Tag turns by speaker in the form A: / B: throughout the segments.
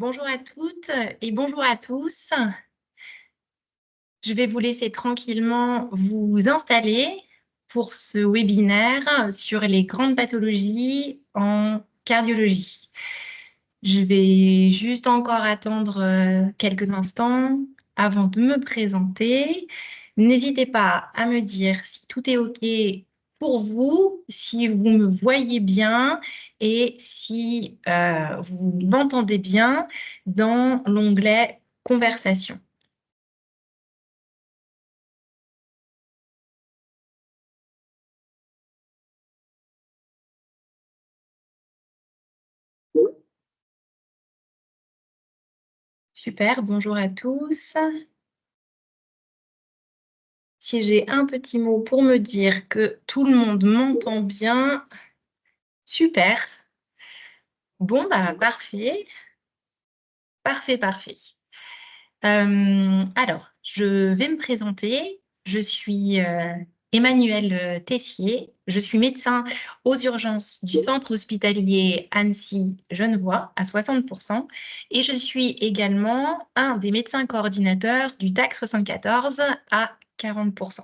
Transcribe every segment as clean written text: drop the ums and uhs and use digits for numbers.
A: Bonjour à toutes et bonjour à tous. Je vais vous laisser tranquillement vous installer pour ce webinaire sur les grandes pathologies en cardiologie. Je vais juste encore attendre quelques instants avant de me présenter. N'hésitez pas à me dire si tout est OK pour vous, si vous me voyez bien et si vous m'entendez bien dans l'onglet Conversation. Super, bonjour à tous. Si j'ai un petit mot pour me dire que tout le monde m'entend bien, super. Bon, bah, parfait, parfait, parfait. Alors, je vais me présenter. Je suis Emmanuelle Tessier. Je suis médecin aux urgences du centre hospitalier Annecy-Genevois à 60%. Et je suis également un des médecins coordinateurs du TAC 74 à 40%.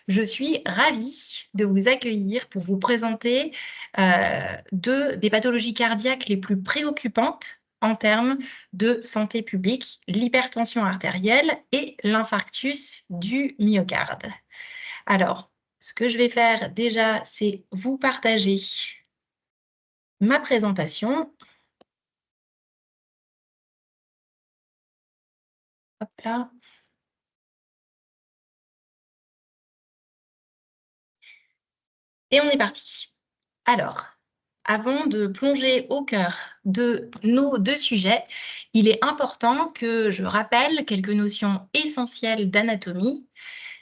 A: Je suis ravie de vous accueillir pour vous présenter deux des pathologies cardiaques les plus préoccupantes en termes de santé publique, l'hypertension artérielle et l'infarctus du myocarde. Alors, ce que je vais faire déjà, c'est vous partager ma présentation. Hop là. Et on est parti. Alors, avant de plonger au cœur de nos deux sujets, il est important que je rappelle quelques notions essentielles d'anatomie.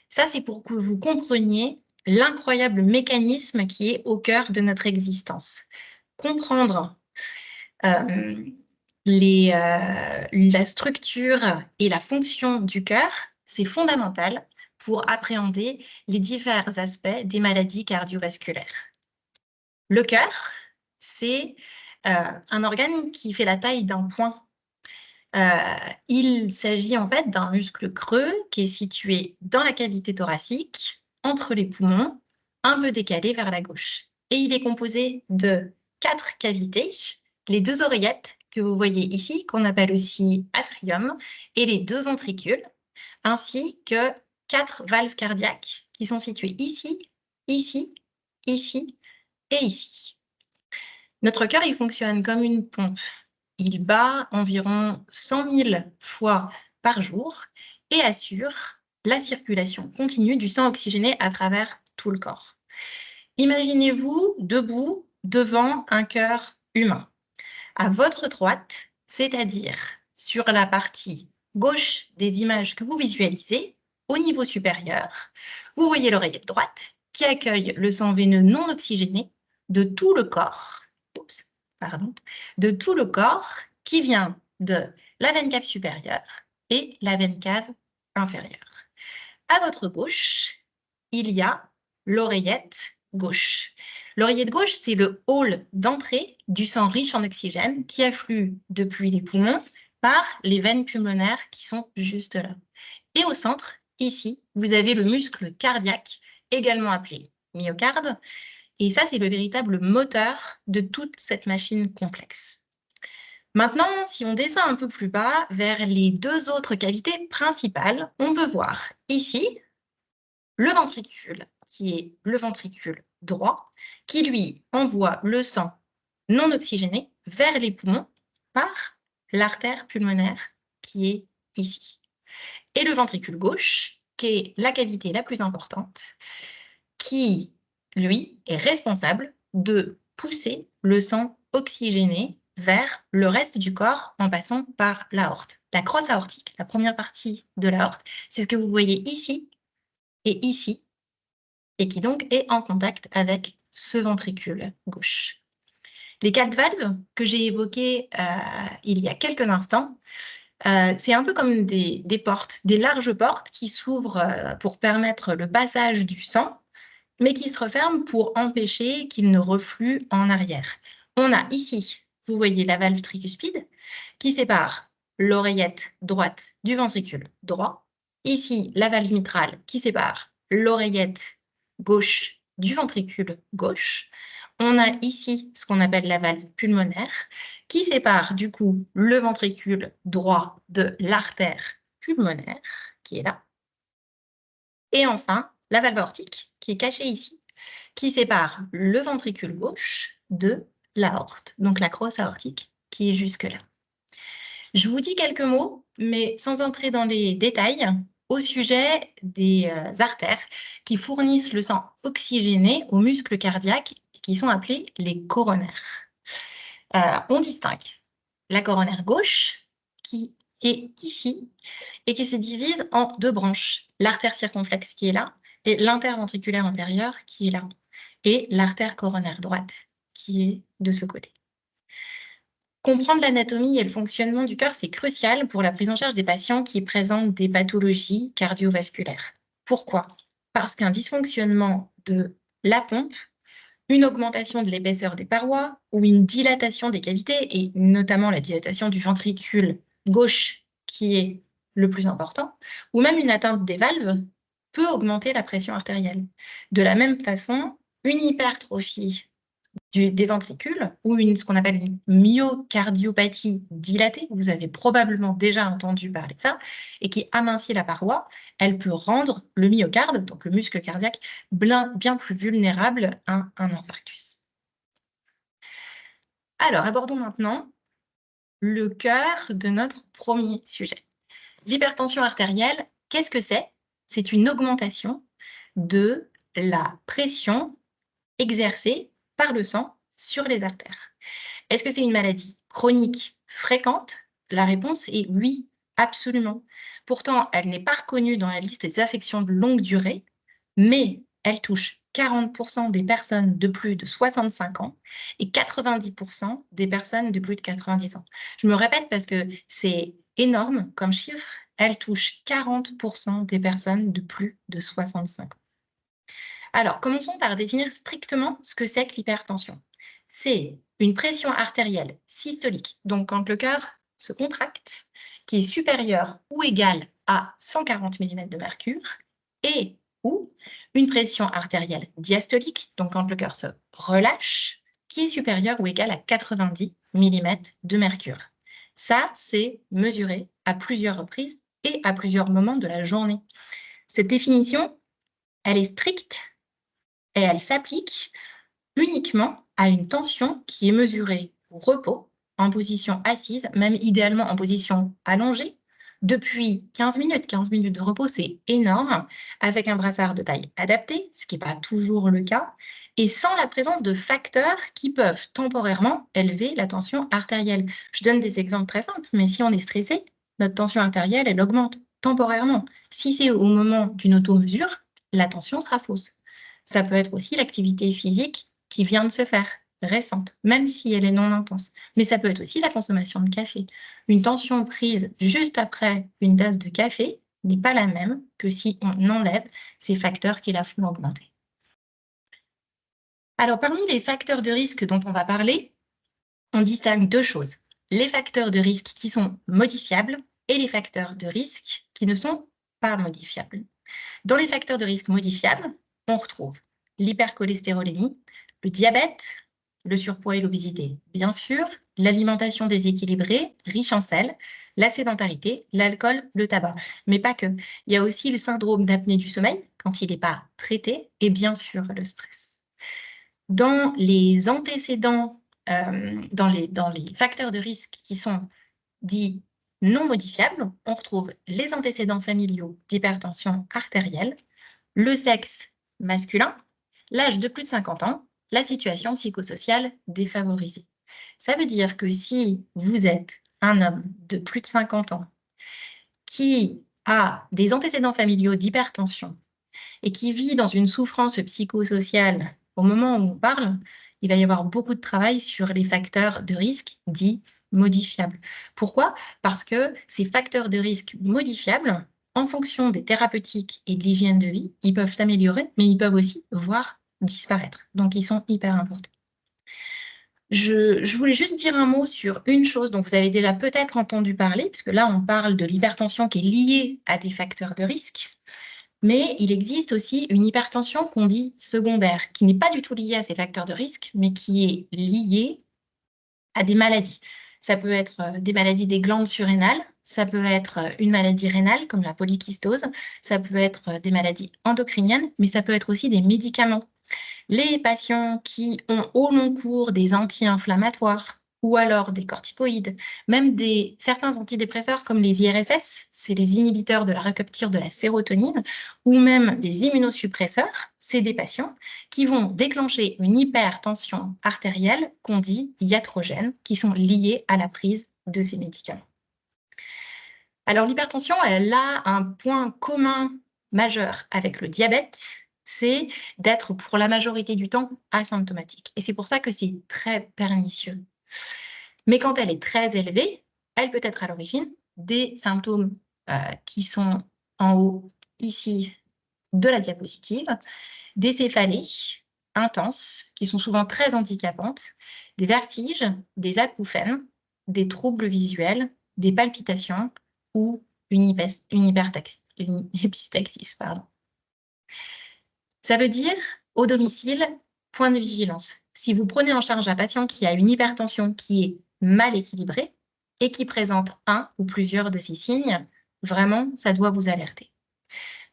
A: Ça, c'est pour que vous compreniez l'incroyable mécanisme qui est au cœur de notre existence. Comprendre euh, la structure et la fonction du cœur, c'est fondamental pour appréhender les divers aspects des maladies cardiovasculaires. Le cœur, c'est un organe qui fait la taille d'un poing. Il s'agit en fait d'un muscle creux qui est situé dans la cavité thoracique, entre les poumons, un peu décalé vers la gauche. Et il est composé de 4 cavités, les 2 oreillettes que vous voyez ici, qu'on appelle aussi atrium, et les 2 ventricules, ainsi que 4 valves cardiaques qui sont situées ici, ici, ici et ici. Notre cœur, il fonctionne comme une pompe. Il bat environ 100 000 fois par jour et assure la circulation continue du sang oxygéné à travers tout le corps. Imaginez-vous debout devant un cœur humain. À votre droite, c'est-à-dire sur la partie gauche des images que vous visualisez, au niveau supérieur, vous voyez l'oreillette droite qui accueille le sang veineux non oxygéné de tout le corps, de tout le corps qui vient de la veine cave supérieure et la veine cave inférieure. À votre gauche, il y a l'oreillette gauche. L'oreillette gauche, c'est le hall d'entrée du sang riche en oxygène qui afflue depuis les poumons par les veines pulmonaires qui sont juste là. Et au centre, ici, vous avez le muscle cardiaque, également appelé myocarde. Et ça, c'est le véritable moteur de toute cette machine complexe. Maintenant, si on descend un peu plus bas, vers les 2 autres cavités principales, on peut voir ici le ventricule, qui est le ventricule droit, qui lui envoie le sang non oxygéné vers les poumons par l'artère pulmonaire qui est ici. Et le ventricule gauche, qui est la cavité la plus importante, qui, lui, est responsable de pousser le sang oxygéné vers le reste du corps en passant par l'aorte. La crosse aortique, la première partie de l'aorte, c'est ce que vous voyez ici et ici, et qui donc est en contact avec ce ventricule gauche. Les 4 valves que j'ai évoquées il y a quelques instants, c'est un peu comme des portes, des larges portes qui s'ouvrent pour permettre le passage du sang, mais qui se referment pour empêcher qu'il ne reflue en arrière. On a ici vous voyez la valve tricuspide qui sépare l'oreillette droite du ventricule droit. Ici, la valve mitrale qui sépare l'oreillette gauche du ventricule gauche. On a ici ce qu'on appelle la valve pulmonaire qui sépare du coup le ventricule droit de l'artère pulmonaire qui est là. Et enfin, la valve aortique qui est cachée ici, qui sépare le ventricule gauche de l'aorte, donc la crosse aortique qui est jusque là. Je vous dis quelques mots, mais sans entrer dans les détails, au sujet des artères qui fournissent le sang oxygéné aux muscles cardiaques qui sont appelés les coronaires. On distingue la coronaire gauche qui est ici et qui se divise en deux branches, l'artère circonflexe qui est là et l'interventriculaire antérieure qui est là, et l'artère coronaire droite qui est de ce côté. Comprendre l'anatomie et le fonctionnement du cœur, c'est crucial pour la prise en charge des patients qui présentent des pathologies cardiovasculaires. Pourquoi? Parce qu'un dysfonctionnement de la pompe, une augmentation de l'épaisseur des parois ou une dilatation des cavités, et notamment la dilatation du ventricule gauche qui est le plus important, ou même une atteinte des valves, peut augmenter la pression artérielle. De la même façon, une hypertrophie des ventricules ou ce qu'on appelle une myocardiopathie dilatée, vous avez probablement déjà entendu parler de ça, et qui amincit la paroi, elle peut rendre le myocarde, donc le muscle cardiaque, bien plus vulnérable à un infarctus. Alors, abordons maintenant le cœur de notre premier sujet. L'hypertension artérielle, qu'est-ce que c'est? C'est une augmentation de la pression exercée par le sang sur les artères. Est-ce que c'est une maladie chronique fréquente? La réponse est oui, absolument. Pourtant, elle n'est pas reconnue dans la liste des affections de longue durée, mais elle touche 40% des personnes de plus de 65 ans et 90% des personnes de plus de 90 ans. Je me répète parce que c'est énorme comme chiffre. Elle touche 40% des personnes de plus de 65 ans. Alors, commençons par définir strictement ce que c'est que l'hypertension. C'est une pression artérielle systolique, donc quand le cœur se contracte, qui est supérieure ou égale à 140 mm de mercure, et ou une pression artérielle diastolique, donc quand le cœur se relâche, qui est supérieure ou égale à 90 mm de mercure. Ça, c'est mesuré à plusieurs reprises et à plusieurs moments de la journée. Cette définition, elle est stricte et elle s'applique uniquement à une tension qui est mesurée au repos, en position assise, même idéalement en position allongée, depuis 15 minutes. 15 minutes de repos, c'est énorme, avec un brassard de taille adaptée, ce qui n'est pas toujours le cas, et sans la présence de facteurs qui peuvent temporairement élever la tension artérielle. Je donne des exemples très simples, mais si on est stressé, notre tension artérielle, elle augmente temporairement. Si c'est au moment d'une automesure, la tension sera fausse. Ça peut être aussi l'activité physique qui vient de se faire, récente, même si elle est non intense. Mais ça peut être aussi la consommation de café. Une tension prise juste après une tasse de café n'est pas la même que si on enlève ces facteurs qui la font augmenter. Alors, parmi les facteurs de risque dont on va parler, on distingue deux choses. Les facteurs de risque qui sont modifiables et les facteurs de risque qui ne sont pas modifiables. Dans les facteurs de risque modifiables, on retrouve l'hypercholestérolémie, le diabète, le surpoids et l'obésité, bien sûr, l'alimentation déséquilibrée, riche en sel, la sédentarité, l'alcool, le tabac. Mais pas que. Il y a aussi le syndrome d'apnée du sommeil, quand il n'est pas traité, et bien sûr le stress. Dans les antécédents, dans les facteurs de risque qui sont dits non modifiables, on retrouve les antécédents familiaux d'hypertension artérielle, le sexe masculin, l'âge de plus de 50 ans, la situation psychosociale défavorisée. Ça veut dire que si vous êtes un homme de plus de 50 ans qui a des antécédents familiaux d'hypertension et qui vit dans une souffrance psychosociale au moment où on parle, il va y avoir beaucoup de travail sur les facteurs de risque dits modifiables. Pourquoi? Parce que ces facteurs de risque modifiables, en fonction des thérapeutiques et de l'hygiène de vie, ils peuvent s'améliorer, mais ils peuvent aussi, voire disparaître. Donc, ils sont hyper importants. Je voulais juste dire un mot sur une chose dont vous avez déjà peut-être entendu parler, puisque là, on parle de l'hypertension qui est liée à des facteurs de risque. Mais il existe aussi une hypertension qu'on dit secondaire, qui n'est pas du tout liée à ces facteurs de risque, mais qui est liée à des maladies. Ça peut être des maladies des glandes surrénales, ça peut être une maladie rénale comme la polykystose, ça peut être des maladies endocriniennes, mais ça peut être aussi des médicaments. Les patients qui ont au long cours des anti-inflammatoires ou alors des corticoïdes, même certains antidépresseurs comme les IRSS, c'est les inhibiteurs de la recapture de la sérotonine, ou même des immunosuppresseurs, c'est des patients qui vont déclencher une hypertension artérielle qu'on dit iatrogène, qui sont liés à la prise de ces médicaments. Alors l'hypertension, elle a un point commun majeur avec le diabète, c'est d'être pour la majorité du temps asymptomatique. Et c'est pour ça que c'est très pernicieux. Mais quand elle est très élevée, elle peut être à l'origine des symptômes qui sont en haut ici de la diapositive, des céphalées intenses qui sont souvent très handicapantes, des vertiges, des acouphènes, des troubles visuels, des palpitations ou une épistaxis. Ça veut dire, au domicile, point de vigilance. Si vous prenez en charge un patient qui a une hypertension qui est mal équilibrée et qui présente un ou plusieurs de ces signes, vraiment, ça doit vous alerter.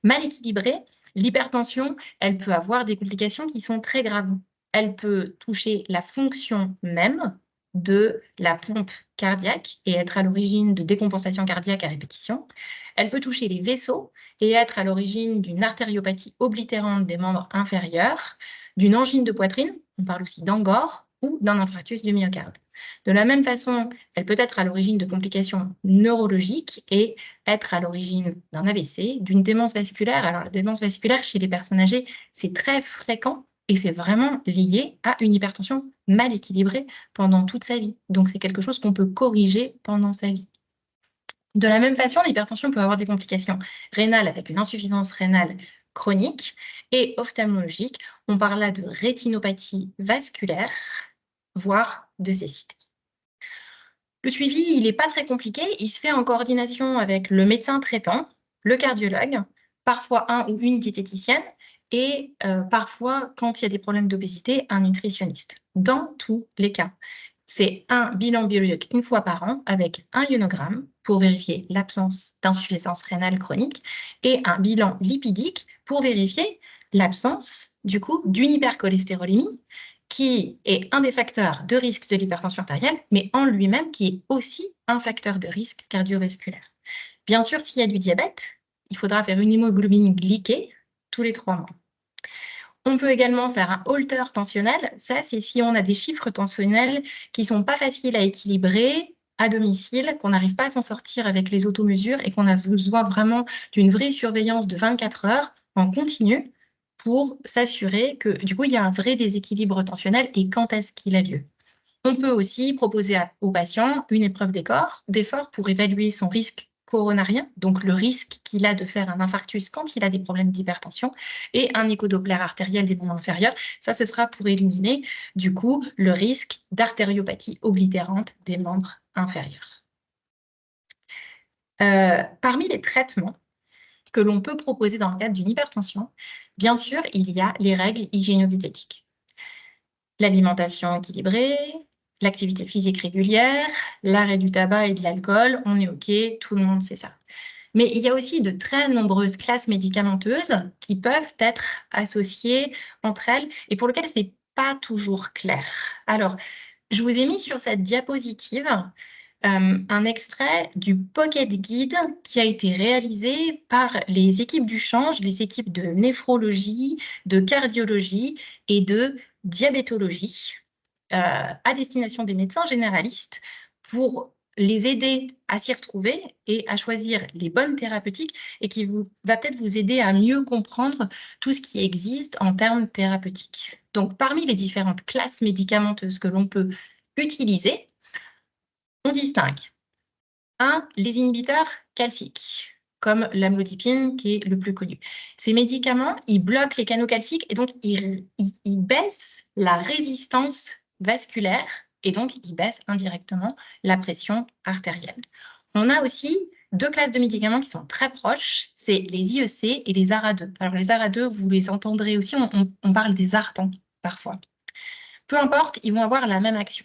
A: Mal équilibrée, l'hypertension, elle peut avoir des complications qui sont très graves. Elle peut toucher la fonction même de la pompe cardiaque et être à l'origine de décompensation cardiaque à répétition. Elle peut toucher les vaisseaux et être à l'origine d'une artériopathie oblitérante des membres inférieurs, d'une angine de poitrine, on parle aussi d'angor, ou d'un infarctus du myocarde. De la même façon, elle peut être à l'origine de complications neurologiques et être à l'origine d'un AVC, d'une démence vasculaire. Alors, la démence vasculaire chez les personnes âgées, c'est très fréquent et c'est vraiment lié à une hypertension mal équilibrée pendant toute sa vie. Donc, c'est quelque chose qu'on peut corriger pendant sa vie. De la même façon, l'hypertension peut avoir des complications rénales avec une insuffisance rénale chronique et ophtalmologique. On parle là de rétinopathie vasculaire, voire de cécité. Le suivi, il n'est pas très compliqué. Il se fait en coordination avec le médecin traitant, le cardiologue, parfois un ou une diététicienne et parfois, quand il y a des problèmes d'obésité, un nutritionniste. Dans tous les cas, c'est un bilan biologique une fois par an avec un ionogramme pour vérifier l'absence d'insuffisance rénale chronique et un bilan lipidique pour vérifier l'absence, du coup, d'une hypercholestérolémie qui est un des facteurs de risque de l'hypertension artérielle, mais en lui-même qui est aussi un facteur de risque cardiovasculaire. Bien sûr, s'il y a du diabète, il faudra faire une hémoglobine glyquée tous les 3 mois. On peut également faire un holter tensionnel. Ça, c'est si on a des chiffres tensionnels qui ne sont pas faciles à équilibrer à domicile, qu'on n'arrive pas à s'en sortir avec les automesures et qu'on a besoin vraiment d'une vraie surveillance de 24 heures en continu pour s'assurer que, du coup, il y a un vrai déséquilibre tensionnel et quand est-ce qu'il a lieu. On peut aussi proposer au patient une épreuve d'effort pour évaluer son risque coronarien, donc le risque qu'il a de faire un infarctus quand il a des problèmes d'hypertension, et un échodoppler artériel des membres inférieurs. Ça, ce sera pour éliminer, du coup, le risque d'artériopathie oblitérante des membres inférieurs. Parmi les traitements que l'on peut proposer dans le cadre d'une hypertension, bien sûr, il y a les règles hygiéno-diététiques. L'alimentation équilibrée, l'activité physique régulière, l'arrêt du tabac et de l'alcool, on est OK, tout le monde sait ça. Mais il y a aussi de très nombreuses classes médicamenteuses qui peuvent être associées entre elles et pour lesquelles ce n'est pas toujours clair. Alors, je vous ai mis sur cette diapositive un extrait du Pocket Guide qui a été réalisé par les équipes du change, les équipes de néphrologie, de cardiologie et de diabétologie à destination des médecins généralistes pour les aider à s'y retrouver et à choisir les bonnes thérapeutiques et qui va peut-être vous aider à mieux comprendre tout ce qui existe en termes thérapeutiques. Donc, parmi les différentes classes médicamenteuses que l'on peut utiliser, on distingue les inhibiteurs calciques, comme l'amlodipine qui est le plus connu. Ces médicaments, ils bloquent les canaux calciques et donc ils baissent la résistance vasculaire et donc il baisse indirectement la pression artérielle. On a aussi deux classes de médicaments qui sont très proches, c'est les IEC et les ARA2. Alors les ARA2, vous les entendrez aussi, on parle des ARTAN parfois. Peu importe, ils vont avoir la même action.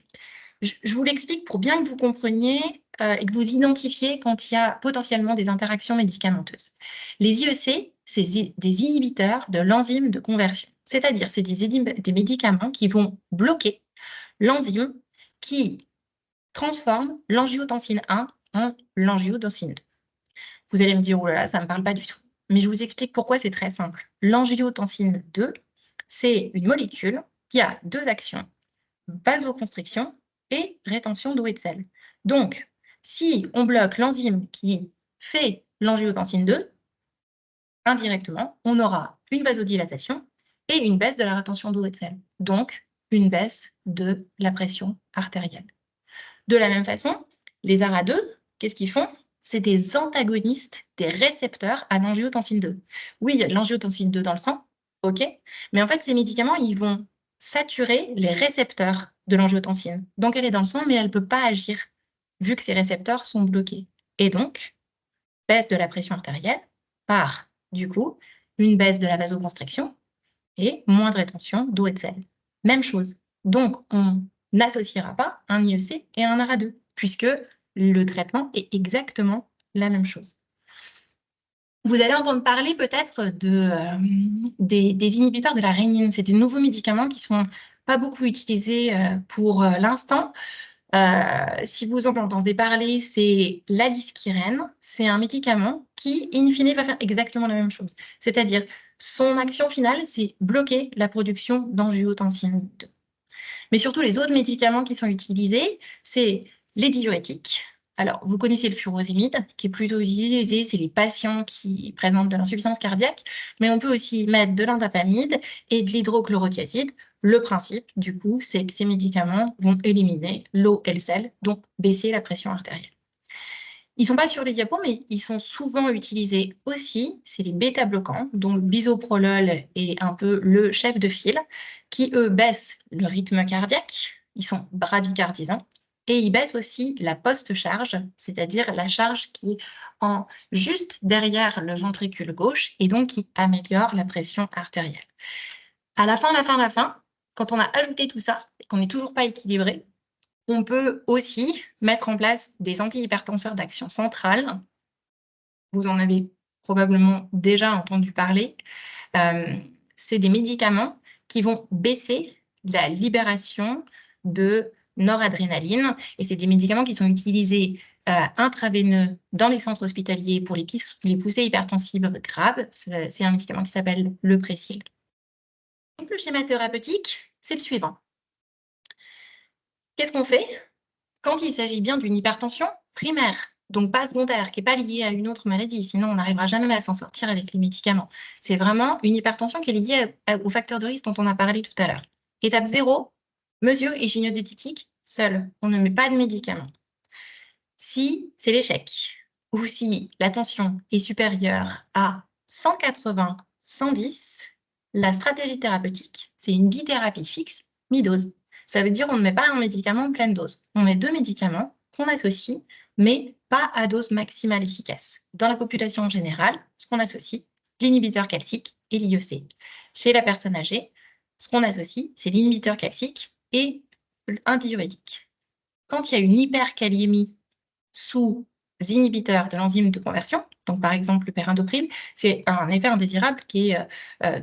A: Je vous l'explique pour bien que vous compreniez et que vous identifiez quand il y a potentiellement des interactions médicamenteuses. Les IEC, c'est des inhibiteurs de l'enzyme de conversion. C'est-à-dire, c'est des médicaments qui vont bloquer l'enzyme qui transforme l'angiotensine 1 en l'angiotensine 2. Vous allez me dire, oh là là, ça ne me parle pas du tout. Mais je vous explique pourquoi c'est très simple. L'angiotensine 2, c'est une molécule qui a deux actions, vasoconstriction et rétention d'eau et de sel. Donc, si on bloque l'enzyme qui fait l'angiotensine 2, indirectement, on aura une vasodilatation et une baisse de la rétention d'eau et de sel. Donc, une baisse de la pression artérielle. De la même façon, les ARA2, qu'est-ce qu'ils font? C'est des antagonistes des récepteurs à l'angiotensine 2. Oui, il y a de l'angiotensine 2 dans le sang, ok, mais en fait, ces médicaments, ils vont saturer les récepteurs de l'angiotensine. Donc, elle est dans le sang, mais elle ne peut pas agir, vu que ces récepteurs sont bloqués. Et donc, baisse de la pression artérielle par, du coup, une baisse de la vasoconstriction et moins de rétention d'eau et de sel. Même chose. Donc, on n'associera pas un IEC et un ARA2, puisque le traitement est exactement la même chose. Vous allez entendre parler peut-être des inhibiteurs de la rénine. C'est des nouveaux médicaments qui ne sont pas beaucoup utilisés pour l'instant. Si vous en entendez parler, c'est l'aliskirène. C'est un médicament qui, in fine, va faire exactement la même chose. C'est-à-dire, son action finale, c'est bloquer la production d'angiotensine 2. Mais surtout, les autres médicaments qui sont utilisés, c'est les diurétiques. Alors, vous connaissez le furosémide, qui est plutôt utilisé, c'est les patients qui présentent de l'insuffisance cardiaque, mais on peut aussi mettre de l'indapamide et de l'hydrochlorothiazide. Le principe, du coup, c'est que ces médicaments vont éliminer l'eau et le sel, donc baisser la pression artérielle. Ils ne sont pas sur les diapos, mais ils sont souvent utilisés aussi. C'est les bêta-bloquants, dont le bisoprolol est un peu le chef de file, qui, eux, baissent le rythme cardiaque. Ils sont bradycardisants. Et ils baissent aussi la post-charge, c'est-à-dire la charge qui est juste derrière le ventricule gauche et donc qui améliore la pression artérielle. À la fin, quand on a ajouté tout ça et qu'on n'est toujours pas équilibré, on peut aussi mettre en place des antihypertenseurs d'action centrale. Vous en avez probablement déjà entendu parler. C'est des médicaments qui vont baisser la libération de noradrénaline. Et c'est des médicaments qui sont utilisés intraveineux dans les centres hospitaliers pour les poussées hypertensives graves. C'est un médicament qui s'appelle le Présil. Donc, le schéma thérapeutique, c'est le suivant. Qu'est-ce qu'on fait quand il s'agit bien d'une hypertension primaire, donc pas secondaire, qui n'est pas liée à une autre maladie, sinon on n'arrivera jamais à s'en sortir avec les médicaments. C'est vraiment une hypertension qui est liée au facteur de risque dont on a parlé tout à l'heure. Étape 0, mesure hygiéno-diététique, seule. On ne met pas de médicaments. Si c'est l'échec, ou si la tension est supérieure à 180, 110, la stratégie thérapeutique, c'est une bithérapie fixe, mi-dose. Ça veut dire qu'on ne met pas un médicament pleine dose. On met deux médicaments qu'on associe, mais pas à dose maximale efficace. Dans la population générale, ce qu'on associe, l'inhibiteur calcique et l'IEC. Chez la personne âgée, ce qu'on associe, c'est l'inhibiteur calcique et un diurétique. Quand il y a une hyperkaliémie sous inhibiteurs de l'enzyme de conversion, donc par exemple le perindopril, c'est un effet indésirable qui est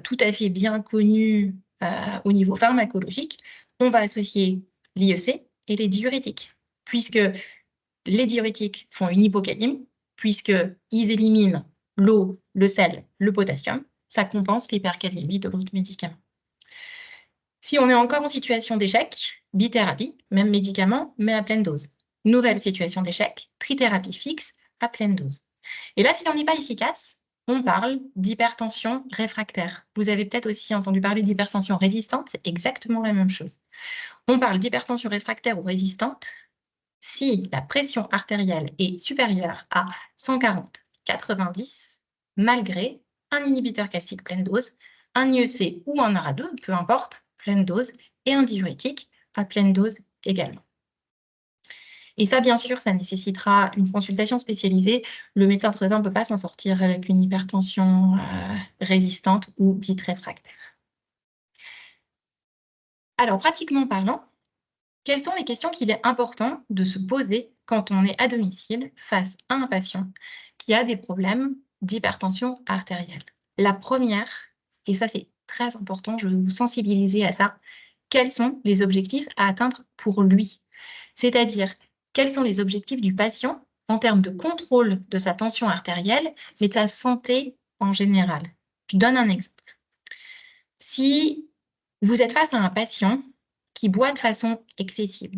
A: tout à fait bien connu au niveau pharmacologique. On va associer l'IEC et les diurétiques, puisque les diurétiques font une hypokaliémie, puisqu'ils éliminent l'eau, le sel, le potassium, ça compense l'hyperkaliémie de votre médicament. Si on est encore en situation d'échec, bithérapie, même médicament, mais à pleine dose. Nouvelle situation d'échec, trithérapie fixe à pleine dose. Et là, si on n'est pas efficace, on parle d'hypertension réfractaire. Vous avez peut-être aussi entendu parler d'hypertension résistante, c'est exactement la même chose. On parle d'hypertension réfractaire ou résistante si la pression artérielle est supérieure à 140/90, malgré un inhibiteur calcique pleine dose, un IEC ou un ARA2, peu importe, pleine dose, et un diurétique à pleine dose également. Et ça, bien sûr, ça nécessitera une consultation spécialisée. Le médecin traitant ne peut pas s'en sortir avec une hypertension résistante ou dite réfractaire. Alors, pratiquement parlant, quelles sont les questions qu'il est important de se poser quand on est à domicile face à un patient qui a des problèmes d'hypertension artérielle? La première, et ça c'est très important, je veux vous sensibiliser à ça, quels sont les objectifs à atteindre pour lui? C'est-à-dire, quels sont les objectifs du patient en termes de contrôle de sa tension artérielle, mais de sa santé en général? Je donne un exemple. Si vous êtes face à un patient qui boit de façon excessive,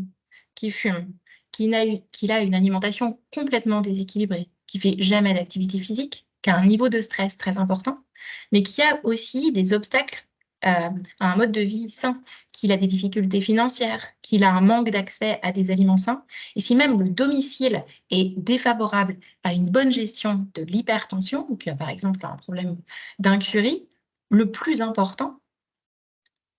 A: qui fume, qui a une alimentation complètement déséquilibrée, qui fait jamais d'activité physique, qui a un niveau de stress très important, mais qui a aussi des obstacles à un mode de vie sain, qu'il a des difficultés financières, qu'il a un manque d'accès à des aliments sains, et si même le domicile est défavorable à une bonne gestion de l'hypertension, ou qu'il y a par exemple un problème d'incurie, le plus important,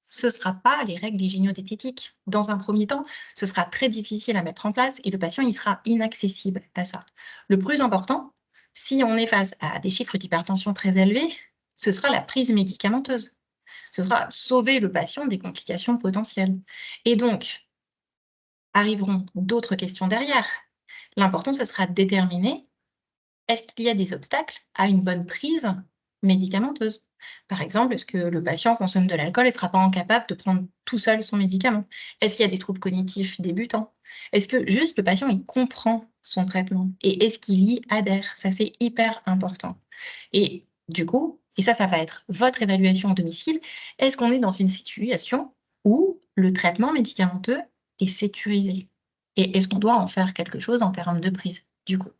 A: ce ne sera pas les règles hygiéno-diététiques. Dans un premier temps, ce sera très difficile à mettre en place et le patient il sera inaccessible à ça. Le plus important, si on est face à des chiffres d'hypertension très élevés, ce sera la prise médicamenteuse. Ce sera sauver le patient des complications potentielles. Et donc, arriveront d'autres questions derrière. L'important, ce sera de déterminer est-ce qu'il y a des obstacles à une bonne prise médicamenteuse? Par exemple, est-ce que le patient consomme de l'alcool et ne sera pas incapable de prendre tout seul son médicament? Est-ce qu'il y a des troubles cognitifs débutants? Est-ce que juste le patient il comprend son traitement? Et est-ce qu'il y adhère? Ça, c'est hyper important. Et du coup, et ça va être votre évaluation à domicile, est-ce qu'on est dans une situation où le traitement médicamenteux est sécurisé? Et est-ce qu'on doit en faire quelque chose en termes de prise, du coup?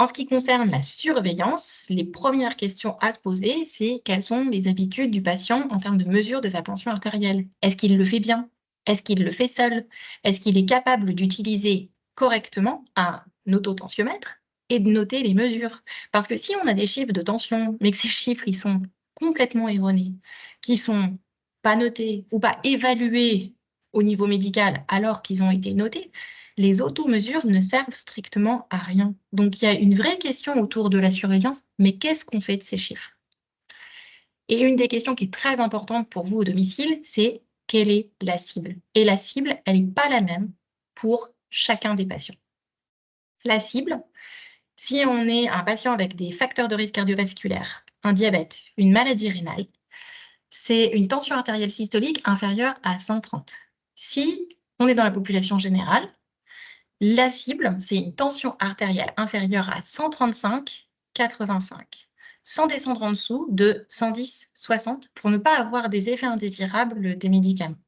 A: En ce qui concerne la surveillance, les premières questions à se poser, c'est quelles sont les habitudes du patient en termes de mesure de sa tension artérielle? Est-ce qu'il le fait bien? Est-ce qu'il le fait seul? Est-ce qu'il est capable d'utiliser correctement un autotensiomètre et de noter les mesures? Parce que si on a des chiffres de tension, mais que ces chiffres ils sont complètement erronés, qui sont pas notés ou pas évalués au niveau médical alors qu'ils ont été notés, les automesures ne servent strictement à rien. Donc, il y a une vraie question autour de la surveillance, mais qu'est-ce qu'on fait de ces chiffres? Et une des questions qui est très importante pour vous au domicile, c'est quelle est la cible? Et la cible, elle n'est pas la même pour chacun des patients. La cible, si on est un patient avec des facteurs de risque cardiovasculaire, un diabète, une maladie rénale, c'est une tension artérielle systolique inférieure à 130. Si on est dans la population générale, la cible, c'est une tension artérielle inférieure à 135/85, sans descendre en dessous de 110/60 pour ne pas avoir des effets indésirables des médicaments.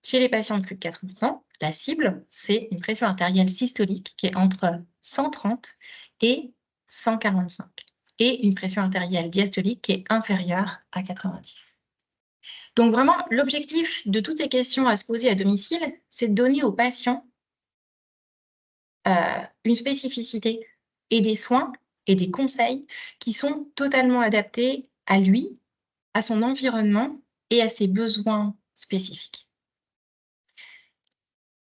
A: Chez les patients de plus de 80 ans, la cible, c'est une pression artérielle systolique qui est entre 130 et 145 et une pression artérielle diastolique qui est inférieure à 90. Donc vraiment, l'objectif de toutes ces questions à se poser à domicile, c'est de donner aux patients une spécificité et des soins et des conseils qui sont totalement adaptés à lui, à son environnement et à ses besoins spécifiques.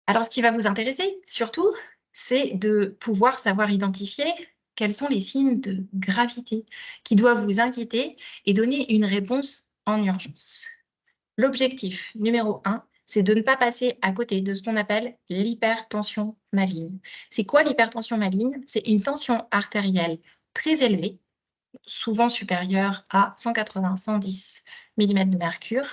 A: Alors, ce qui va vous intéresser, surtout, c'est de pouvoir savoir identifier quels sont les signes de gravité qui doivent vous inquiéter et donner une réponse en urgence. L'objectif numéro 1, c'est de ne pas passer à côté de ce qu'on appelle l'hypertension maligne. C'est quoi l'hypertension maligne? C'est une tension artérielle très élevée, souvent supérieure à 180-110 mm de mercure,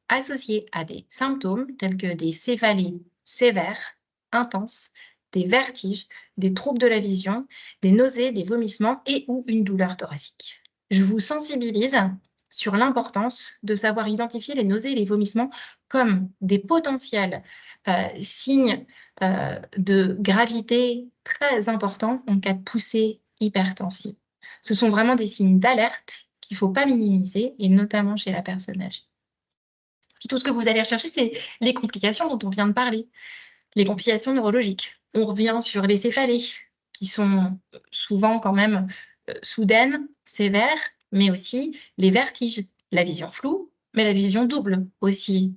A: associée à des symptômes tels que des céphalées sévères, intenses, des vertiges, des troubles de la vision, des nausées, des vomissements et ou une douleur thoracique. Je vous sensibilise sur l'importance de savoir identifier les nausées et les vomissements comme des potentiels signes de gravité très importants en cas de poussée hypertensive. Ce sont vraiment des signes d'alerte qu'il ne faut pas minimiser, et notamment chez la personne âgée. Puis tout ce que vous allez rechercher, c'est les complications dont on vient de parler, les complications neurologiques. On revient sur les céphalées, qui sont souvent quand même soudaines, sévères, mais aussi les vertiges, la vision floue, mais la vision double aussi,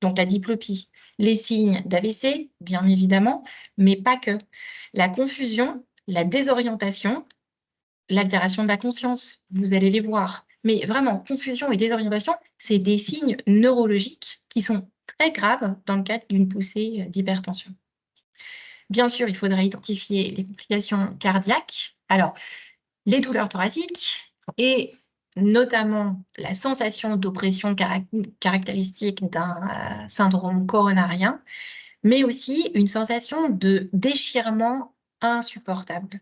A: donc la diplopie, Les signes d'AVC, bien évidemment, mais pas que. La confusion, la désorientation, l'altération de la conscience, vous allez les voir. Mais vraiment, confusion et désorientation, c'est des signes neurologiques qui sont très graves dans le cadre d'une poussée d'hypertension. Bien sûr, il faudra identifier les complications cardiaques. Alors, les douleurs thoraciques et notamment la sensation d'oppression caractéristique d'un syndrome coronarien, mais aussi une sensation de déchirement insupportable.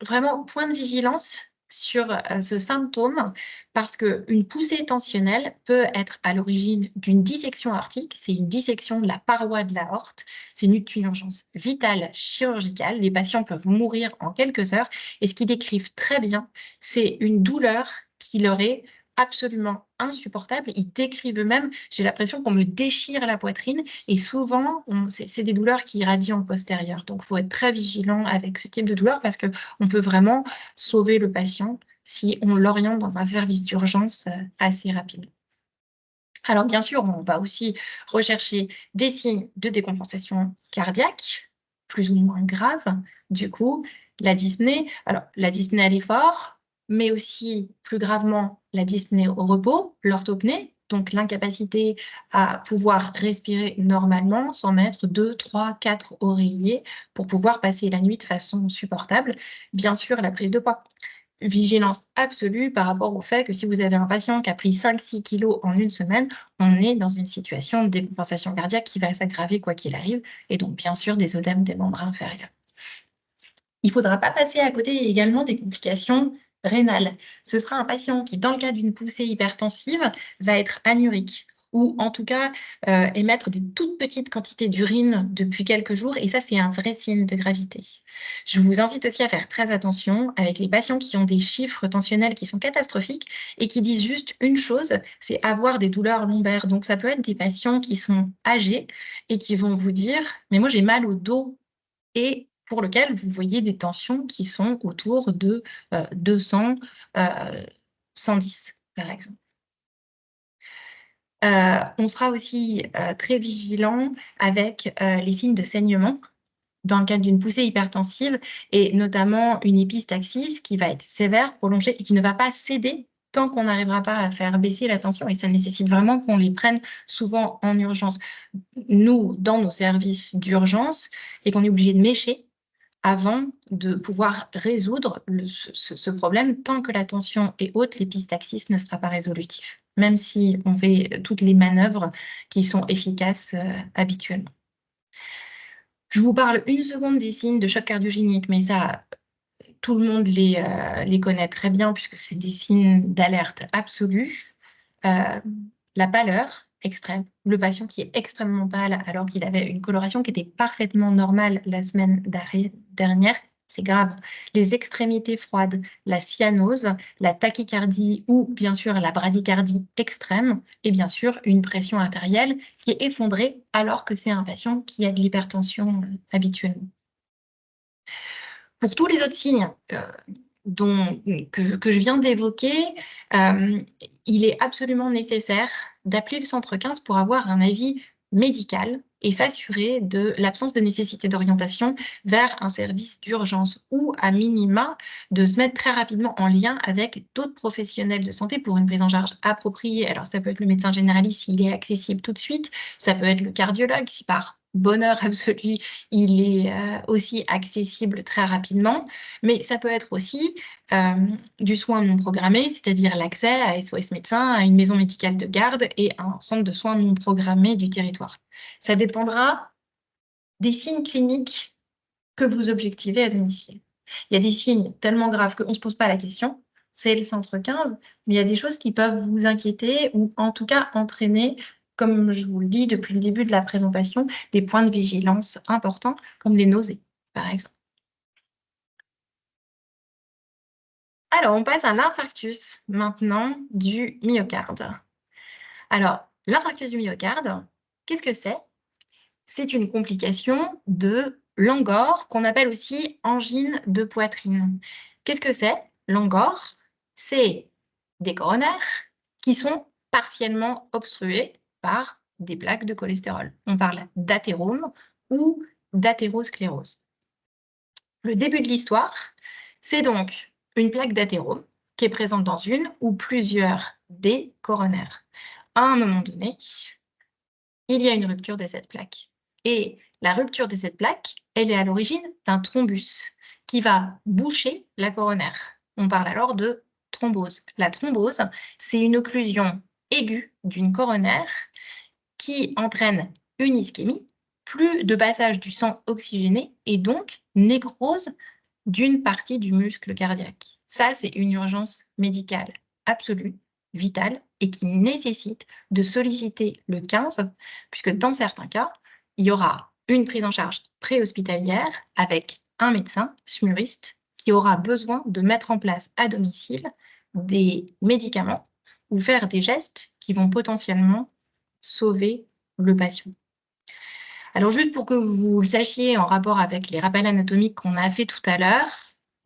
A: Vraiment, point de vigilance sur ce symptôme, parce qu'une poussée tensionnelle peut être à l'origine d'une dissection aortique, c'est une dissection de la paroi de l'aorte, c'est une urgence vitale chirurgicale, les patients peuvent mourir en quelques heures, et ce qu'ils décrivent très bien, c'est une douleur qui leur est absolument insupportable. Ils décrivent eux-mêmes, j'ai l'impression qu'on me déchire la poitrine, et souvent, c'est des douleurs qui irradient en postérieur. Donc, il faut être très vigilant avec ce type de douleur parce qu'on peut vraiment sauver le patient si on l'oriente dans un service d'urgence assez rapidement. Alors, bien sûr, on va aussi rechercher des signes de décompensation cardiaque, plus ou moins graves. Du coup, la dyspnée. Alors, la dyspnée à l'effort, mais aussi, plus gravement, la dyspnée au repos, l'orthopnée, donc l'incapacité à pouvoir respirer normalement sans mettre 2, 3, 4 oreillers pour pouvoir passer la nuit de façon supportable. Bien sûr, la prise de poids. Vigilance absolue par rapport au fait que si vous avez un patient qui a pris 5-6 kilos en une semaine, on est dans une situation de décompensation cardiaque qui va s'aggraver quoi qu'il arrive, et donc bien sûr des œdèmes des membres inférieurs. Il ne faudra pas passer à côté également des complications rénales. Ce sera un patient qui, dans le cas d'une poussée hypertensive, va être anurique ou en tout cas émettre des toutes petites quantités d'urine depuis quelques jours, et ça, c'est un vrai signe de gravité. Je vous incite aussi à faire très attention avec les patients qui ont des chiffres tensionnels qui sont catastrophiques et qui disent juste une chose, c'est avoir des douleurs lombaires. Donc, ça peut être des patients qui sont âgés et qui vont vous dire « mais moi, j'ai mal au dos » et pour lequel vous voyez des tensions qui sont autour de 200, 110, par exemple. On sera aussi très vigilant avec les signes de saignement dans le cadre d'une poussée hypertensive, et notamment une épistaxis qui va être sévère, prolongée et qui ne va pas céder tant qu'on n'arrivera pas à faire baisser la tension, et ça nécessite vraiment qu'on les prenne souvent en urgence. Nous, dans nos services d'urgence, et qu'on est obligé de mécher avant de pouvoir résoudre ce problème. Tant que la tension est haute, l'épistaxis ne sera pas résolutif, même si on fait toutes les manœuvres qui sont efficaces habituellement. Je vous parle une seconde des signes de choc cardiogénique, mais ça, tout le monde les connaît très bien puisque c'est des signes d'alerte absolue. La pâleur extrême, le patient qui est extrêmement pâle alors qu'il avait une coloration qui était parfaitement normale la semaine dernière, c'est grave. Les extrémités froides, la cyanose, la tachycardie ou bien sûr la bradycardie extrême, et bien sûr une pression artérielle qui est effondrée alors que c'est un patient qui a de l'hypertension habituellement. Pour tous les autres signes que je viens d'évoquer, il est absolument nécessaire d'appeler le centre 15 pour avoir un avis médical et s'assurer de l'absence de nécessité d'orientation vers un service d'urgence, ou à minima de se mettre très rapidement en lien avec d'autres professionnels de santé pour une prise en charge appropriée. Alors ça peut être le médecin généraliste s'il est accessible tout de suite, ça peut être le cardiologue si par bonheur absolu il est aussi accessible très rapidement, mais ça peut être aussi du soin non programmé, c'est-à-dire l'accès à SOS Médecins, à une maison médicale de garde et à un centre de soins non programmé du territoire. Ça dépendra des signes cliniques que vous objectivez à domicile. Il y a des signes tellement graves qu'on ne se pose pas la question, c'est le centre 15, mais il y a des choses qui peuvent vous inquiéter ou en tout cas entraîner, comme je vous le dis depuis le début de la présentation, des points de vigilance importants comme les nausées, par exemple. Alors, on passe à l'infarctus maintenant du myocarde. Alors, l'infarctus du myocarde, qu'est-ce que c'est? C'est une complication de l'angor qu'on appelle aussi angine de poitrine. Qu'est-ce que c'est? L'angor, c'est des coronaires qui sont partiellement obstrués par des plaques de cholestérol. On parle d'athérome ou d'athérosclérose. Le début de l'histoire, c'est donc une plaque d'athérome qui est présente dans une ou plusieurs des coronaires. À un moment donné, il y a une rupture de cette plaque. Et la rupture de cette plaque, elle est à l'origine d'un thrombus qui va boucher la coronaire. On parle alors de thrombose. La thrombose, c'est une occlusion aiguë d'une coronaire qui entraîne une ischémie, plus de passage du sang oxygéné et donc nécrose d'une partie du muscle cardiaque. Ça, c'est une urgence médicale absolue, vitale, et qui nécessite de solliciter le 15, puisque dans certains cas, il y aura une prise en charge préhospitalière avec un médecin SMURiste qui aura besoin de mettre en place à domicile des médicaments ou faire des gestes qui vont potentiellement sauver le patient. Alors, juste pour que vous le sachiez en rapport avec les rappels anatomiques qu'on a fait tout à l'heure,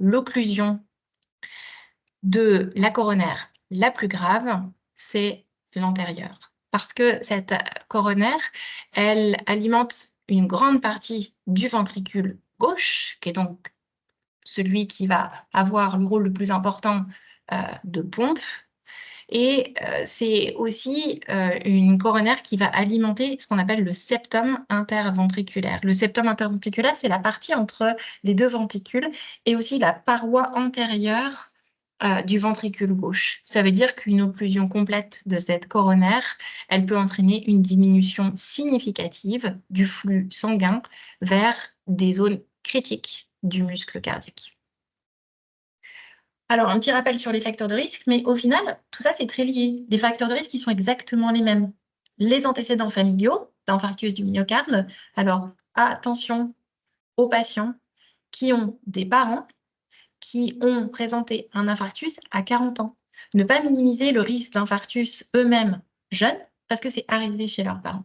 A: l'occlusion de la coronaire la plus grave, c'est l'antérieure. Parce que cette coronaire, elle alimente une grande partie du ventricule gauche, qui est donc celui qui va avoir le rôle le plus important de pompe. Et c'est aussi une coronaire qui va alimenter ce qu'on appelle le septum interventriculaire. Le septum interventriculaire, c'est la partie entre les deux ventricules et aussi la paroi antérieure du ventricule gauche. Ça veut dire qu'une occlusion complète de cette coronaire, elle peut entraîner une diminution significative du flux sanguin vers des zones critiques du muscle cardiaque. Alors, un petit rappel sur les facteurs de risque, mais au final, tout ça, c'est très lié. Les facteurs de risque, qui sont exactement les mêmes. Les antécédents familiaux d'infarctus du myocarde. Alors, attention aux patients qui ont des parents qui ont présenté un infarctus à 40 ans. Ne pas minimiser le risque d'infarctus eux-mêmes jeunes, parce que c'est arrivé chez leurs parents.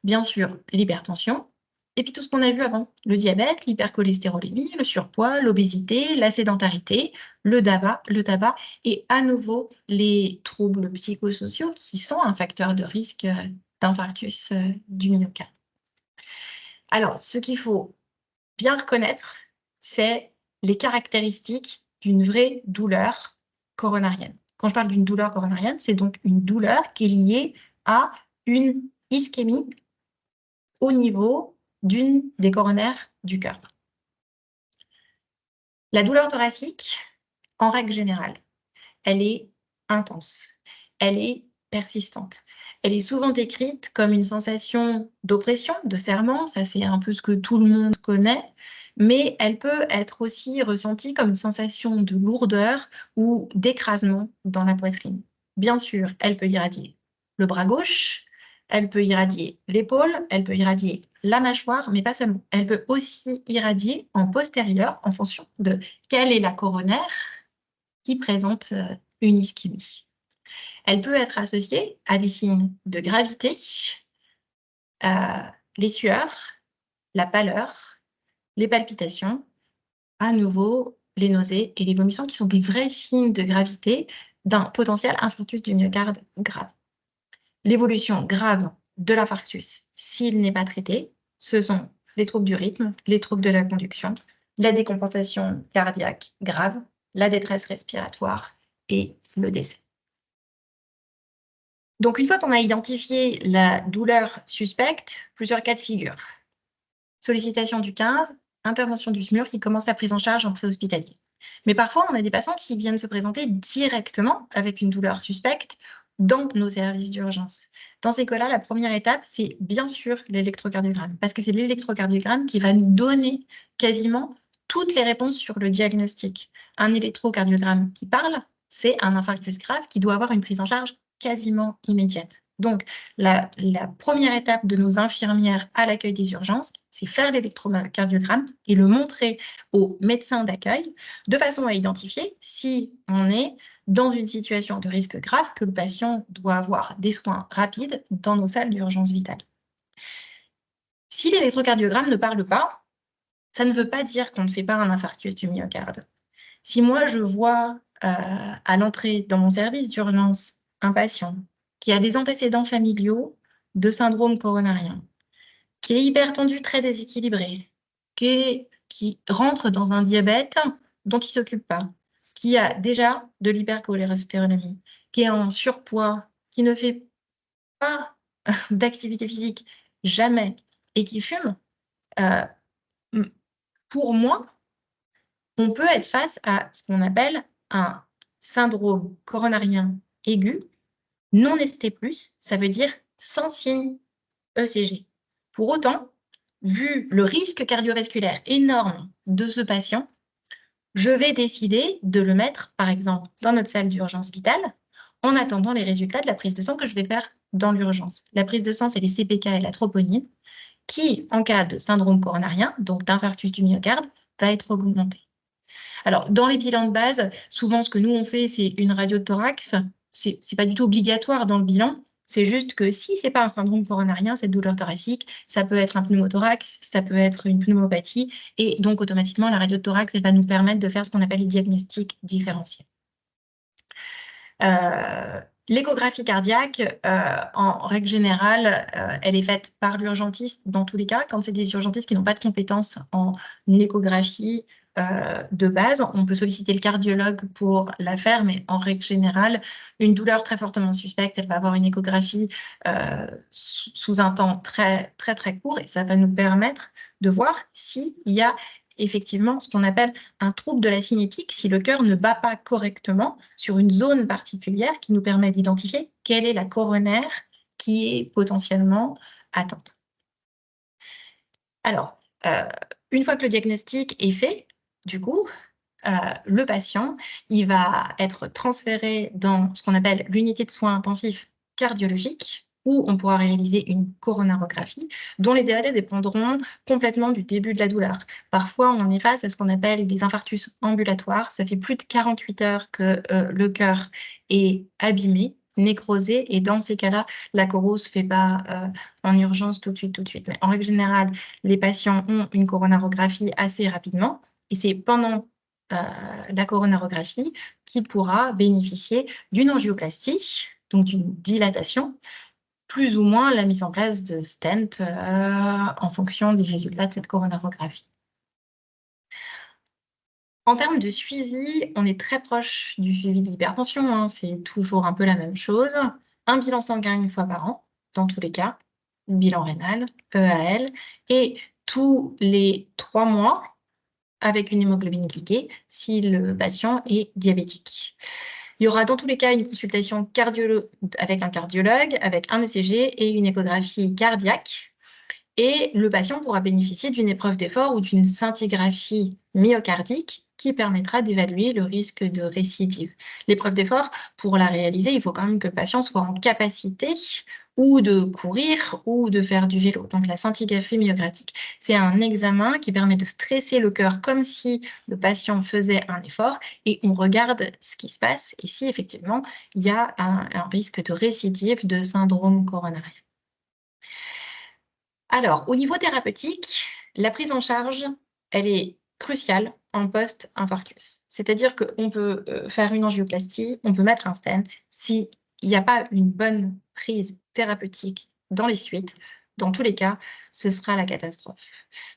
A: Bien sûr, l'hypertension, et puis tout ce qu'on a vu avant, le diabète, l'hypercholestérolémie, le surpoids, l'obésité, la sédentarité, le tabac, et à nouveau les troubles psychosociaux qui sont un facteur de risque d'infarctus du myocarde. Alors, ce qu'il faut bien reconnaître, c'est les caractéristiques d'une vraie douleur coronarienne. Quand je parle d'une douleur coronarienne, c'est donc une douleur qui est liée à une ischémie au niveau d'une des coronaires du cœur. La douleur thoracique, en règle générale, elle est intense, elle est persistante. Elle est souvent décrite comme une sensation d'oppression, de serrement, ça c'est un peu ce que tout le monde connaît, mais elle peut être aussi ressentie comme une sensation de lourdeur ou d'écrasement dans la poitrine. Bien sûr, elle peut irradier le bras gauche, elle peut irradier l'épaule, elle peut irradier la mâchoire, mais pas seulement. Elle peut aussi irradier en postérieur en fonction de quelle est la coronaire qui présente une ischémie. Elle peut être associée à des signes de gravité, les sueurs, la pâleur, les palpitations, à nouveau les nausées et les vomissements qui sont des vrais signes de gravité d'un potentiel infarctus du myocarde grave. L'évolution grave de l'infarctus, s'il n'est pas traité, ce sont les troubles du rythme, les troubles de la conduction, la décompensation cardiaque grave, la détresse respiratoire et le décès. Donc, une fois qu'on a identifié la douleur suspecte, plusieurs cas de figure. Sollicitation du 15, intervention du SMUR qui commence la prise en charge en préhospitalier. Mais parfois, on a des patients qui viennent se présenter directement avec une douleur suspecte dans nos services d'urgence. Dans ces cas-là, la première étape, c'est bien sûr l'électrocardiogramme, parce que c'est l'électrocardiogramme qui va nous donner quasiment toutes les réponses sur le diagnostic. Un électrocardiogramme qui parle, c'est un infarctus grave qui doit avoir une prise en charge quasiment immédiate. Donc, la première étape de nos infirmières à l'accueil des urgences, c'est faire l'électrocardiogramme et le montrer aux médecins d'accueil de façon à identifier si on est dans une situation de risque grave, que le patient doit avoir des soins rapides dans nos salles d'urgence vitale. Si l'électrocardiogramme ne parle pas, ça ne veut pas dire qu'on ne fait pas un infarctus du myocarde. Si moi, je vois à l'entrée dans mon service d'urgence un patient qui a des antécédents familiaux de syndrome coronarien, qui est hypertendu, très déséquilibré, qui rentre dans un diabète dont il ne s'occupe pas, qui a déjà de l'hypercholestérolémie, qui est en surpoids, qui ne fait pas d'activité physique jamais et qui fume, pour moi, on peut être face à ce qu'on appelle un syndrome coronarien aigu, non ST+, ça veut dire sans signe ECG. Pour autant, vu le risque cardiovasculaire énorme de ce patient, je vais décider de le mettre, par exemple, dans notre salle d'urgence vitale, en attendant les résultats de la prise de sang que je vais faire dans l'urgence. La prise de sang, c'est les CPK et la troponine, qui, en cas de syndrome coronarien, donc d'infarctus du myocarde, va être augmentée. Alors, dans les bilans de base, souvent, ce que nous, on fait, c'est une radio de thorax. C'est pas du tout obligatoire dans le bilan. C'est juste que si ce n'est pas un syndrome coronarien, cette douleur thoracique, ça peut être un pneumothorax, ça peut être une pneumopathie. Et donc, automatiquement, la radio de thorax, elle va nous permettre de faire ce qu'on appelle les diagnostics différentiels. L'échographie cardiaque, en règle générale, elle est faite par l'urgentiste dans tous les cas. Quand c'est des urgentistes qui n'ont pas de compétences en échographie de base, on peut solliciter le cardiologue pour la faire, mais en règle générale, une douleur très fortement suspecte, elle va avoir une échographie sous un temps très, très, très court et ça va nous permettre de voir s'il y a effectivement ce qu'on appelle un trouble de la cinétique, si le cœur ne bat pas correctement sur une zone particulière qui nous permet d'identifier quelle est la coronaire qui est potentiellement atteinte. Alors, une fois que le diagnostic est fait, du coup, le patient, il va être transféré dans ce qu'on appelle l'unité de soins intensifs cardiologiques, où on pourra réaliser une coronarographie, dont les délais dépendront complètement du début de la douleur. Parfois, on est face à ce qu'on appelle des infarctus ambulatoires. Ça fait plus de 48 heures que le cœur est abîmé, nécrosé, et dans ces cas-là, la choro ne se fait pas en urgence tout de suite. Mais en règle générale, les patients ont une coronarographie assez rapidement, et c'est pendant la coronarographie qui pourra bénéficier d'une angioplastie, donc d'une dilatation, plus ou moins la mise en place de stents en fonction des résultats de cette coronarographie. En termes de suivi, on est très proche du suivi de l'hypertension, hein, c'est toujours un peu la même chose. Un bilan sanguin une fois par an, dans tous les cas, bilan rénal, EAL, et tous les 3 mois, avec une hémoglobine glyquée, si le patient est diabétique. Il y aura dans tous les cas une consultation avec un cardiologue, avec un ECG et une échographie cardiaque. Et le patient pourra bénéficier d'une épreuve d'effort ou d'une scintigraphie myocardique qui permettra d'évaluer le risque de récidive. L'épreuve d'effort, pour la réaliser, il faut quand même que le patient soit en capacité ou de courir ou de faire du vélo. Donc la scintigraphie myocardique, c'est un examen qui permet de stresser le cœur comme si le patient faisait un effort et on regarde ce qui se passe et si effectivement il y a un risque de récidive de syndrome coronarien. Alors, au niveau thérapeutique, la prise en charge, elle est cruciale en post-infarctus. C'est-à-dire qu'on peut faire une angioplastie, on peut mettre un stent. S'il n'y a pas une bonne prise thérapeutique dans les suites, dans tous les cas, ce sera la catastrophe.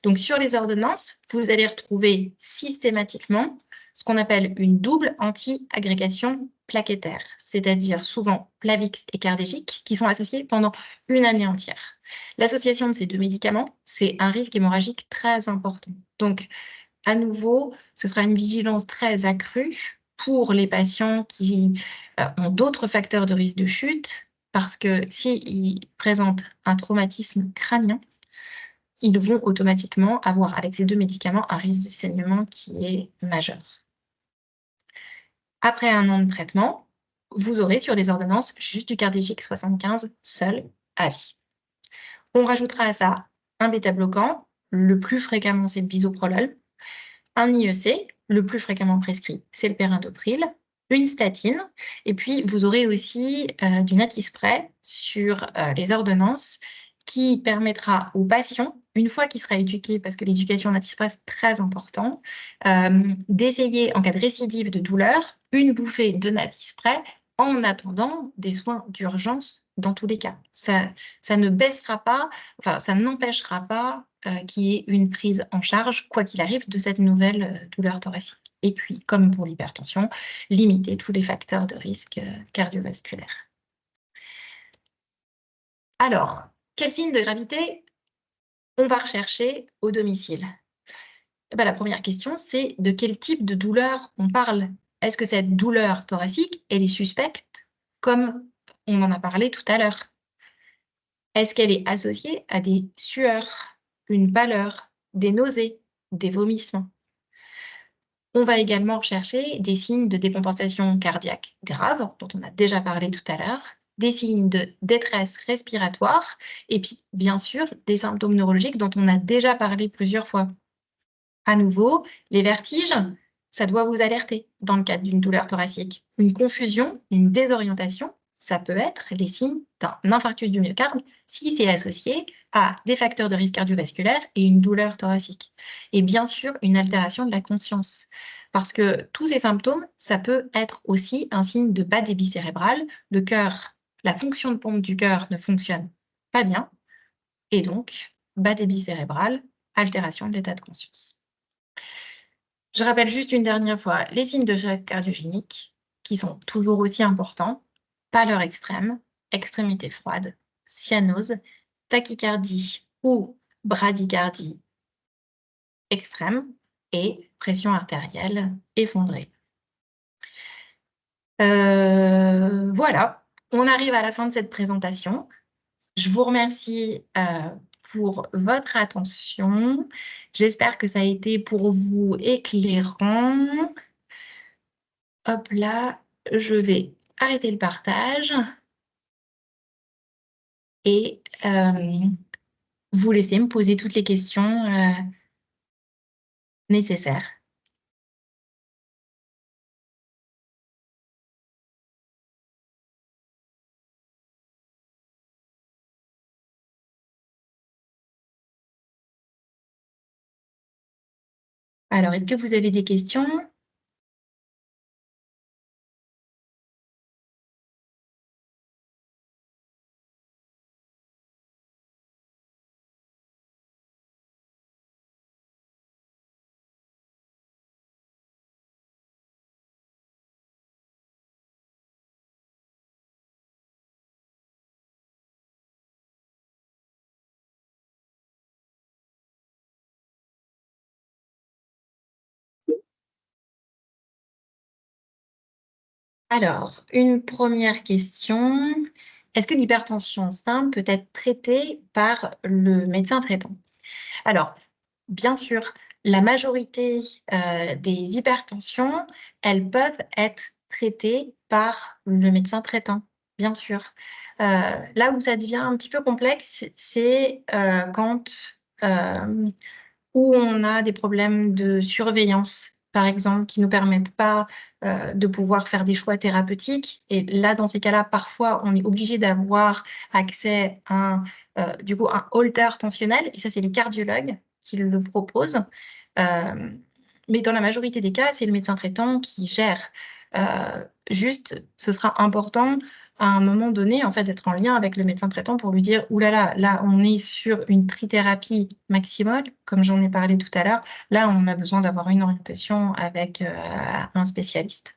A: Donc, sur les ordonnances, vous allez retrouver systématiquement ce qu'on appelle une double anti-agrégation plaquettaire, c'est-à-dire souvent Plavix et Cardégique, qui sont associés pendant une année entière. L'association de ces 2 médicaments, c'est un risque hémorragique très important. Donc, à nouveau, ce sera une vigilance très accrue pour les patients qui ont d'autres facteurs de risque de chute, parce que s'ils présentent un traumatisme crânien, ils vont automatiquement avoir, avec ces 2 médicaments, un risque de saignement qui est majeur. Après 1 an de traitement, vous aurez sur les ordonnances juste du Cardégique 75 seul à vie. On rajoutera à ça un bêta-bloquant, le plus fréquemment c'est le bisoprolol, un IEC, le plus fréquemment prescrit c'est le perindopril, une statine, et puis vous aurez aussi du Natispray sur les ordonnances qui permettra aux patients, une fois qu'il sera éduqué, parce que l'éducation Natispray c'est très important, d'essayer en cas de récidive de douleur, une bouffée de Natispray en attendant des soins d'urgence dans tous les cas. Ça ne baissera pas, enfin, ça n'empêchera pas qu'il y ait une prise en charge, quoi qu'il arrive, de cette nouvelle douleur thoracique. Et puis, comme pour l'hypertension, limiter tous les facteurs de risque cardiovasculaire. Alors, quel signe de gravité on va rechercher au domicile? Eh ben, la première question, c'est de quel type de douleur on parle? Est-ce que cette douleur thoracique, elle est suspecte, comme on en a parlé tout à l'heure? Est-ce qu'elle est associée à des sueurs, une pâleur, des nausées, des vomissements? On va également rechercher des signes de décompensation cardiaque grave, dont on a déjà parlé tout à l'heure, des signes de détresse respiratoire et puis, bien sûr, des symptômes neurologiques dont on a déjà parlé plusieurs fois. À nouveau, les vertiges, ça doit vous alerter dans le cadre d'une douleur thoracique. Une confusion, une désorientation, ça peut être les signes d'un infarctus du myocarde si c'est associé à des facteurs de risque cardiovasculaire et une douleur thoracique. Et bien sûr, une altération de la conscience. Parce que tous ces symptômes, ça peut être aussi un signe de bas débit cérébral. Le cœur, la fonction de pompe du cœur ne fonctionne pas bien. Et donc, bas débit cérébral, altération de l'état de conscience. Je rappelle juste une dernière fois les signes de choc cardiogénique, qui sont toujours aussi importants: pâleur extrême, extrémité froide, cyanose, tachycardie ou bradycardie extrême et pression artérielle effondrée. Voilà, on arrive à la fin de cette présentation. Je vous remercie pour votre attention. J'espère que ça a été pour vous éclairant. Hop là, je vais arrêter le partage et vous laisser me poser toutes les questions nécessaires. Alors, est-ce que vous avez des questions? Alors, une première question. Est-ce que l'hypertension simple peut être traitée par le médecin traitant? Alors, bien sûr, la majorité des hypertensions, elles peuvent être traitées par le médecin traitant, bien sûr. Là où ça devient un petit peu complexe, c'est quand où on a des problèmes de surveillance, par exemple, qui ne nous permettent pas de pouvoir faire des choix thérapeutiques. Et là, dans ces cas-là, parfois, on est obligé d'avoir accès à du coup, un holter tensionnel. Et ça, c'est les cardiologues qui le proposent. Mais dans la majorité des cas, c'est le médecin traitant qui gère. Juste, ce sera important à un moment donné, en fait, d'être en lien avec le médecin traitant pour lui dire: «Ouh là là, là, on est sur une trithérapie maximale», comme j'en ai parlé tout à l'heure. Là, on a besoin d'avoir une orientation avec un spécialiste.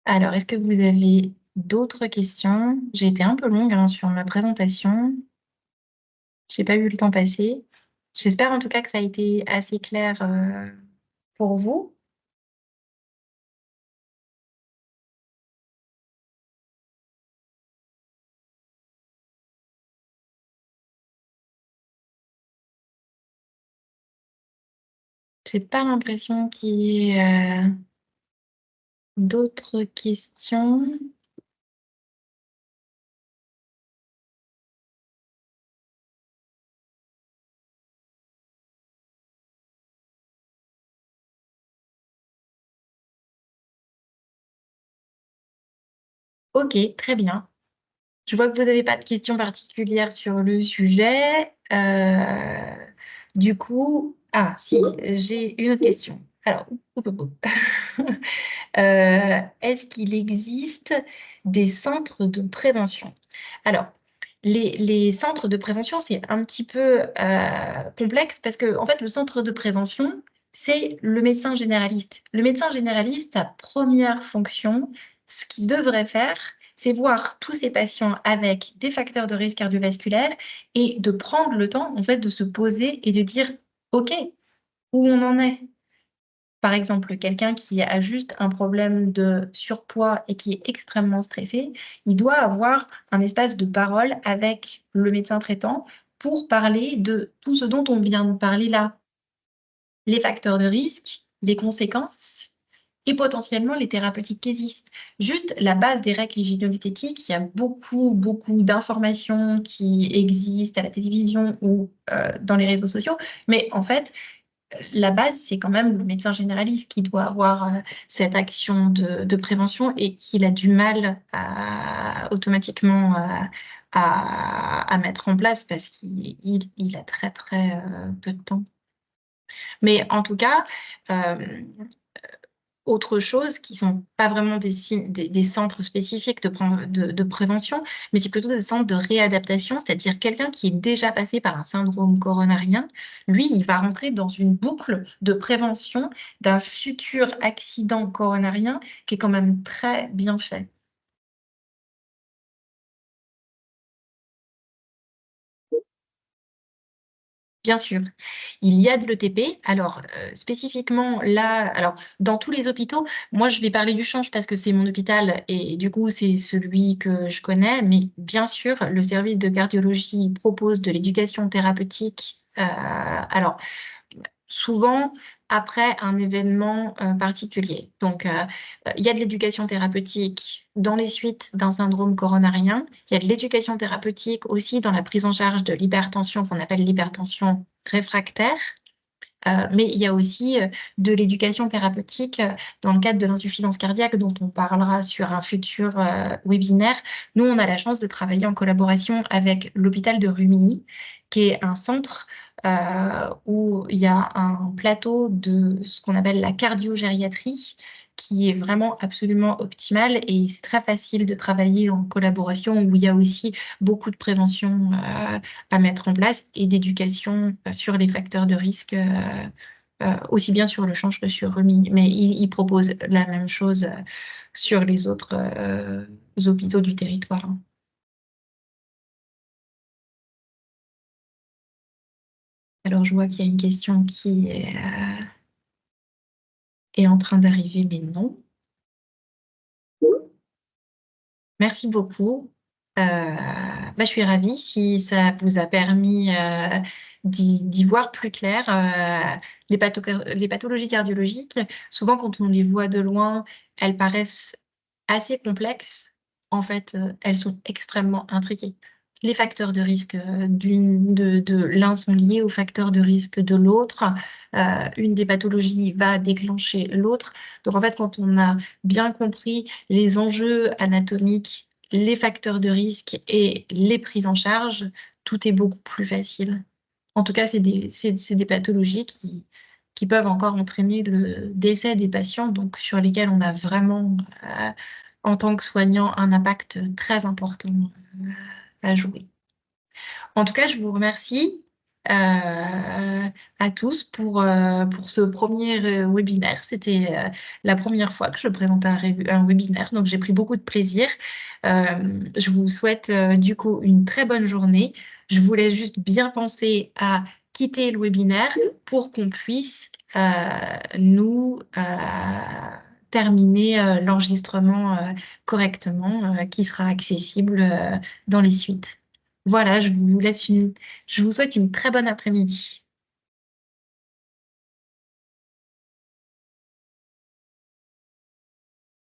A: Alors, est-ce que vous avez d'autres questions? J'ai été un peu longue, hein, sur ma présentation. J'ai pas vu le temps passer. J'espère en tout cas que ça a été assez clair, pour vous. J'ai pas l'impression qu'il y ait, d'autres questions. Ok, très bien. Je vois que vous n'avez pas de questions particulières sur le sujet. Du coup, ah si, j'ai une autre question. Alors, est-ce qu'il existe des centres de prévention? Alors, les centres de prévention, c'est un petit peu complexe parce que, en fait, le centre de prévention, c'est le médecin généraliste. Le médecin généraliste, sa première fonction, ce qu'il devrait faire, c'est voir tous ces patients avec des facteurs de risque cardiovasculaire et de prendre le temps, en fait, de se poser et de dire, OK, où on en est? Par exemple, quelqu'un qui a juste un problème de surpoids et qui est extrêmement stressé, il doit avoir un espace de parole avec le médecin traitant pour parler de tout ce dont on vient de parler là, les facteurs de risque, les conséquences et potentiellement les thérapeutiques qui existent. Juste la base des règles hygiéno-diététiques, il y a beaucoup d'informations qui existent à la télévision ou dans les réseaux sociaux, mais en fait, la base, c'est quand même le médecin généraliste qui doit avoir cette action de prévention et qu'il a du mal automatiquement à mettre en place parce qu'il a très peu de temps. Mais en tout cas, euh, autre chose qui sont pas vraiment des centres spécifiques de prévention, mais c'est plutôt des centres de réadaptation, c'est-à-dire quelqu'un qui est déjà passé par un syndrome coronarien, lui, il va rentrer dans une boucle de prévention d'un futur accident coronarien qui est quand même très bien fait. Bien sûr, il y a de l'ETP. Alors, spécifiquement là, alors dans tous les hôpitaux, moi je vais parler du Change parce que c'est mon hôpital et du coup c'est celui que je connais, mais bien sûr, le service de cardiologie propose de l'éducation thérapeutique. Alors, souvent après un événement particulier. Donc, il y a de l'éducation thérapeutique dans les suites d'un syndrome coronarien. Il y a de l'éducation thérapeutique aussi dans la prise en charge de l'hypertension qu'on appelle l'hypertension réfractaire. Mais il y a aussi de l'éducation thérapeutique dans le cadre de l'insuffisance cardiaque dont on parlera sur un futur webinaire. Nous, on a la chance de travailler en collaboration avec l'hôpital de Rumilly, qui est un centre où il y a un plateau de ce qu'on appelle la cardiogériatrie qui est vraiment absolument optimal et c'est très facile de travailler en collaboration où il y a aussi beaucoup de prévention à mettre en place et d'éducation sur les facteurs de risque, aussi bien sur le change que sur Rumi. Mais il propose la même chose sur les autres hôpitaux du territoire, hein. Alors, je vois qu'il y a une question qui est en train d'arriver, mais non. Merci beaucoup. Je suis ravie si ça vous a permis d'y voir plus clair. Les pathologies cardiologiques, souvent quand on les voit de loin, elles paraissent assez complexes. En fait, elles sont extrêmement intriquées. Les facteurs de risque de l'un sont liés aux facteurs de risque de l'autre. Une des pathologies va déclencher l'autre. Donc en fait, quand on a bien compris les enjeux anatomiques, les facteurs de risque et les prises en charge, tout est beaucoup plus facile. En tout cas, c'est des pathologies qui peuvent encore entraîner le décès des patients, donc sur lesquels on a vraiment, en tant que soignant, un impact très important à jouer. En tout cas, je vous remercie à tous pour ce premier webinaire. C'était la première fois que je présentais un webinaire, donc j'ai pris beaucoup de plaisir. Je vous souhaite du coup une très bonne journée. Je voulais juste bien penser à quitter le webinaire pour qu'on puisse nous terminer l'enregistrement correctement, qui sera accessible dans les suites. Voilà, je vous souhaite une très bonne après-midi.